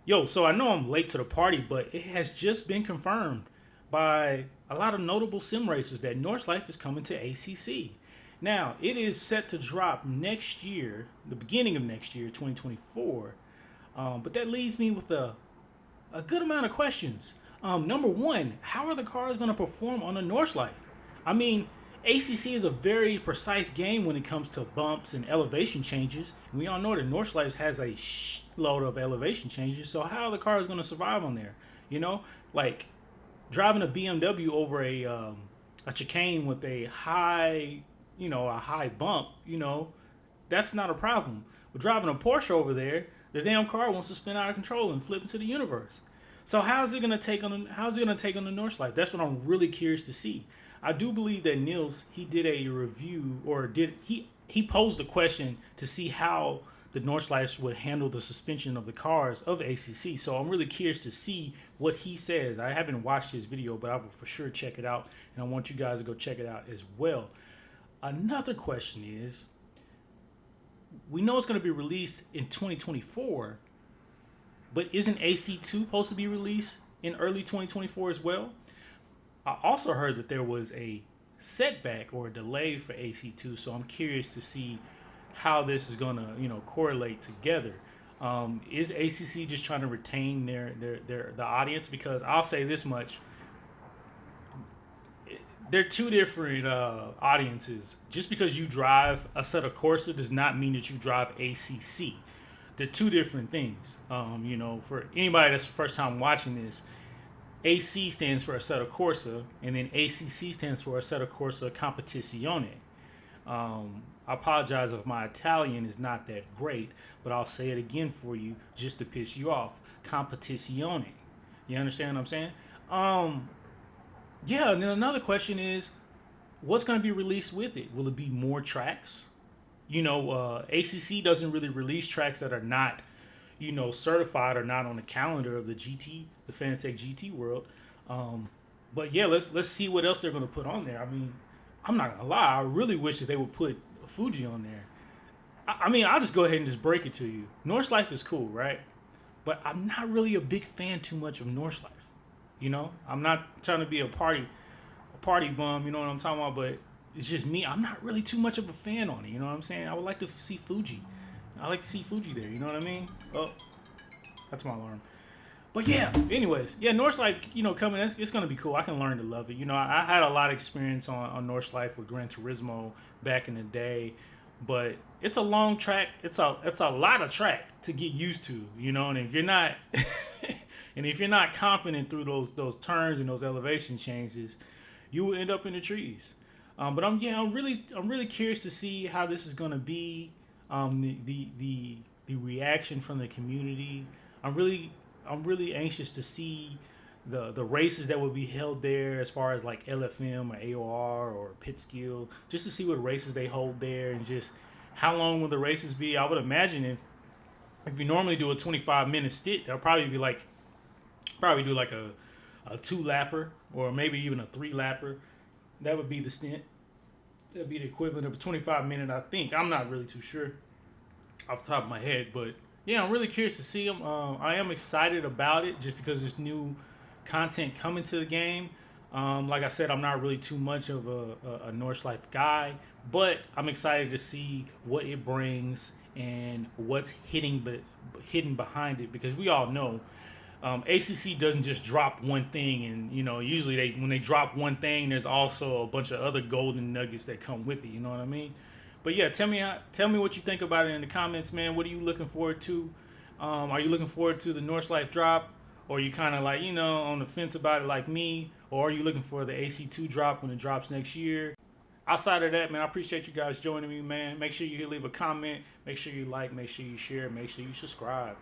Yo, so I know I'm late to the party, but it has just been confirmed by a lot of notable sim racers that Nordschleife is coming to ACC. Now, it is set to drop next year, the beginning of next year, 2024. But that leaves me with a good amount of questions. Number one, how are the cars going to perform on a Nordschleife? I mean, ACC is a very precise game when it comes to bumps and elevation changes. And we all know that Nordschleife has a load of elevation changes. So how are the cars going to survive on there? You know, like driving a BMW over a chicane with a high, a high bump. That's not a problem. But driving a Porsche over there, the damn car wants to spin out of control and flip into the universe. So how's it gonna take on the Nordschleife? That's what I'm really curious to see. I do believe that Nils he did a review or did he posed a question to see how the Nordschleife would handle the suspension of the cars of ACC. So I'm really curious to see what he says. I haven't watched his video, but I will for sure check it out, and I want you guys to go check it out as well. Another question is, we know it's going to be released in 2024, but isn't AC2 supposed to be released in early 2024 as well? I also heard that there was a setback or a delay for AC2, so I'm curious to see how this is going to, correlate together. Is ACC just trying to retain the audience? Because I'll say this much: they're two different audiences. Just because you drive Assetto Corsa does not mean that you drive ACC. They're two different things. For anybody that's the first time watching this, AC stands for Assetto Corsa, and then ACC stands for Assetto Corsa Competizione. I apologize if my Italian is not that great, but I'll say it again for you just to piss you off. Competizione. You understand what I'm saying? Yeah, and then another question is, what's going to be released with it? Will it be more tracks? ACC doesn't really release tracks that are not, certified or not on the calendar of the Fanatec GT world. But yeah, let's see what else they're going to put on there. I mean, I'm not gonna lie, I really wish that they would put Fuji on there. I mean, I'll just go ahead and just break it to you. Nordschleife is cool, right? But I'm not really a big fan too much of Nordschleife. I'm not trying to be a party bum. You know what I'm talking about? But it's just me. I'm not really too much of a fan on it. You know what I'm saying? I would like to see Fuji. I like to see Fuji there. You know what I mean? Oh, that's my alarm. But yeah, anyways, yeah, Nordschleife, coming, it's going to be cool. I can learn to love it. I had a lot of experience on Nordschleife with Gran Turismo back in the day, but it's a long track. It's a lot of track to get used to, and if you're not and if you're not confident through those turns and those elevation changes, you will end up in the trees. But I'm really curious to see how this is going to be. The reaction from the community. I'm really anxious to see the races that will be held there, as far as like LFM or AOR or pit skill, just to see what races they hold there and just how long will the races be. I would imagine if you normally do a 25-minute stint, they'll probably do like a two lapper or maybe even a three lapper. That would be the stint. That'd be the equivalent of a 25-minute, I think. I'm not really too sure off the top of my head, but yeah, I'm really curious to see them. I am excited about it just because there's new content coming to the game. Like I said, I'm not really too much of a Nordschleife guy, but I'm excited to see what it brings and what's hidden behind it, because we all know ACC doesn't just drop one thing, and usually when they drop one thing, there's also a bunch of other golden nuggets that come with it. You know what I mean? But yeah, tell me what you think about it in the comments, man. What are you looking forward to? Are you looking forward to the Nordschleife drop, or are you kind of like on the fence about it like me, or are you looking for the AC2 drop when it drops next year? Outside of that, man, I appreciate you guys joining me, man. Make sure you leave a comment. Make sure you like. Make sure you share. Make sure you subscribe.